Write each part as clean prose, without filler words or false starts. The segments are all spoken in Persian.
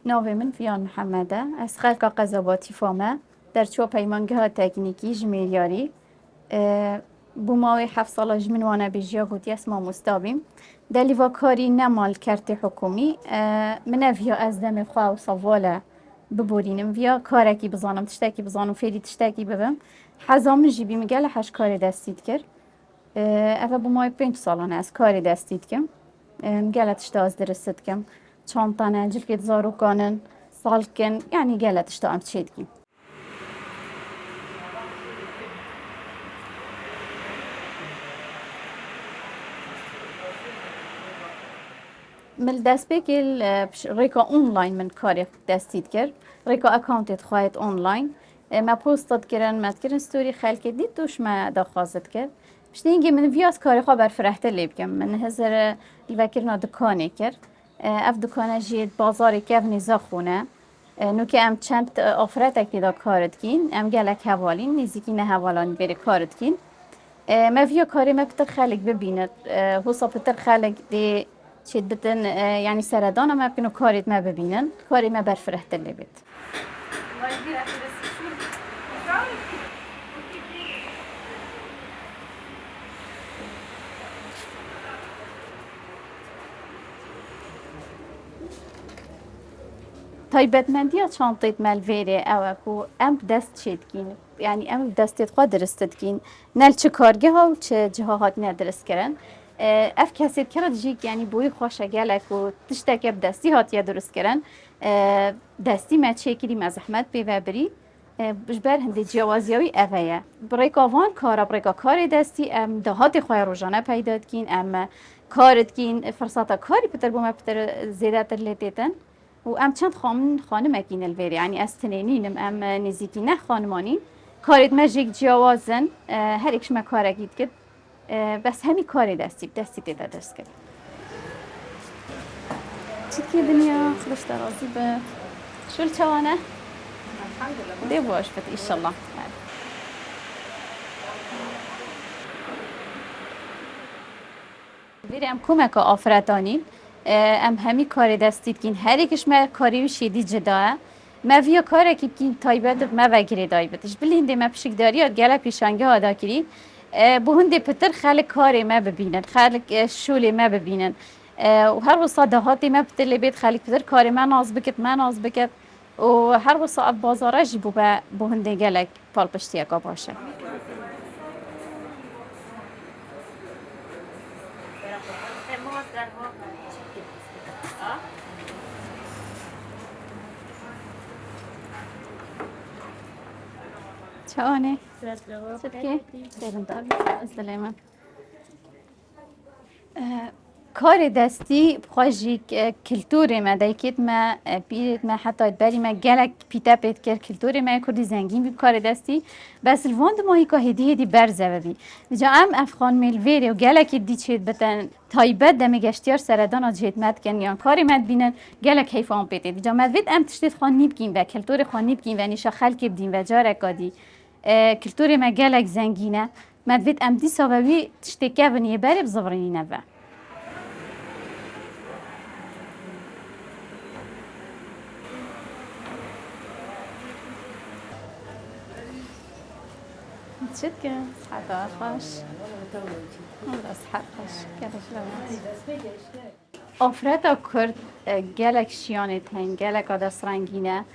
ناوی من ویان محمده از خلق قضاواتی فامه در چو پیمانگه تکنیکی جمیریاری بوماوی 7 سال جمن وانا بیجیا گوتی اسما مستابیم دلیوا کاری نمال کرتی حکومی من ویا از دم خواه و صواله ببورینم ویا کارکی بزانم تشتکی بزانم فیری تشتکی ببم حزام جیبی مگل حش کاری دستید کرد اوه بومای 5 سالانه از کاری دستید کم مگل تشتا از درست کم çantanı, cilket zarukanın, salkın yani gelet işte am çedgin. من دست بگیل ریکا آنلاین من کاری دستید کرد ریکا اکانتت خواهد آنلاین ما پوستات کردن متکردن ستوری خلق دید دوش ما دخواست کرد پشت اینکه من ویاس کاری خواه بر فرحته لیب کم من هزار الوکرنا دکانی کرد اف دکانه جید بازاری که نیزا خونه نو که ام چند آفرت اکیدا کارد کین ام گلک حوالین نزدیکی نه حوالان بری کارد کین ما ویا کاری ما بتر خلق ببیند حسا بتر خلق دی چید بتن یعنی سردان ما بکنو کاریت ما ببینن کاری ما برفرهت اللي بید تایبەتمەندیە چانتەیت مەلڤێرێ ئەوە و ئەم دەست چێتکین یعنی ئەم دەستێت خوا درستتکین نەل چ کارگەها و چ جها هاتنە درستکردن ئەف کەسێت کرد جیک یعنی بۆی خۆشە گەلێک و تشتێکە دەستی هاتیە درستکردن دەستی مە چێکری مە زەحمەت پێوە بری بژبەر هەندێک جیاوازیەوەی ئەڤەیە بڕێکاوان کارە بڕێکا کاری دەستی ئەم داهاتی خۆی ڕۆژانە پەیداتکین ئەم کارتکین فرساتە کاری پتر بۆمە پتر زێدەتر لێ تێتن و ام چند خانم اکین الویری یعنی از تنینیم ام نزیکی نه خانمانی کارید مجیک جوازن هر ایکش ما کار اگید کد بس همی کاری دستی دیده درست کرد چید که دنیا خلش درازی به شل چوانه؟ دی باش بد ایشالله ویری ام کمک آفرتانین ام همی کاری دستید کین هر یکش ما کاری وشیدی جداه ما ویا کاری که کین تایبت ما وگیری دایبتش بلینده ما پشک داریات گله پیشانگه آدا کری به هنده پتر خالق کاری ما ببینن خالق شولی ما ببینن و هر وصا دهاتی ما پتر لبید خالق پتر کاری ما ناز بکت و هر وصا بازاره جیبو به هنده گله پال پشتی اکا باشه چونه؟ صدقه؟ سلام کار دستی خوشی کلتور ما دایکت ما بیت ما حتی بری ما گلک پیتا پیت کرد کلتور ما کردی زنگین بی کار دستی بس الواند ماهی که هدیه برزه بی جا ام افغان ملویری و گلک دی چید بتن تایبت دم گشتیار سردان از جهت مد کنیان کاری مد بینن گلک حیفان پیته جا مدوید ام تشتید خانی بگیم و کلتور خانی بگیم و نیشا خلک بدیم و جار کادی کلتور ما گلک زنگینه مدوید ام دی سببی تشتکه بنیه بری بزورنی نبا شد که صحبت خوش والله صحبت خوش كيفاش لاباس آفرتا کرد گلک شیانه تن گلک آدس رنگینه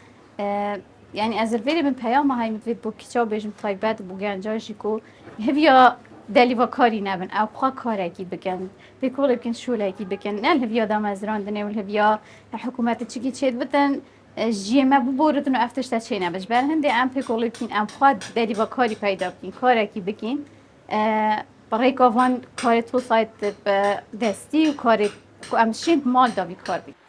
یعنی از الویری من پیام های متوید بو کچا بیشم تایبت بو گنجاشی کو هفیا دلیوا کاری نبن او بخوا کارکی بکن بکول بکن شولکی بکن نه هفیا دام از راندنه و هفیا حکومت چیکی چید بتن جیمه ببردن و افتش تشی نباش بر هندی ام بکول بکن ام خوا دلیوا کاری پیدا بکن کارکی بکن برای کاوان کار تو سایت دستی و کار امشین مال داوی کار بکن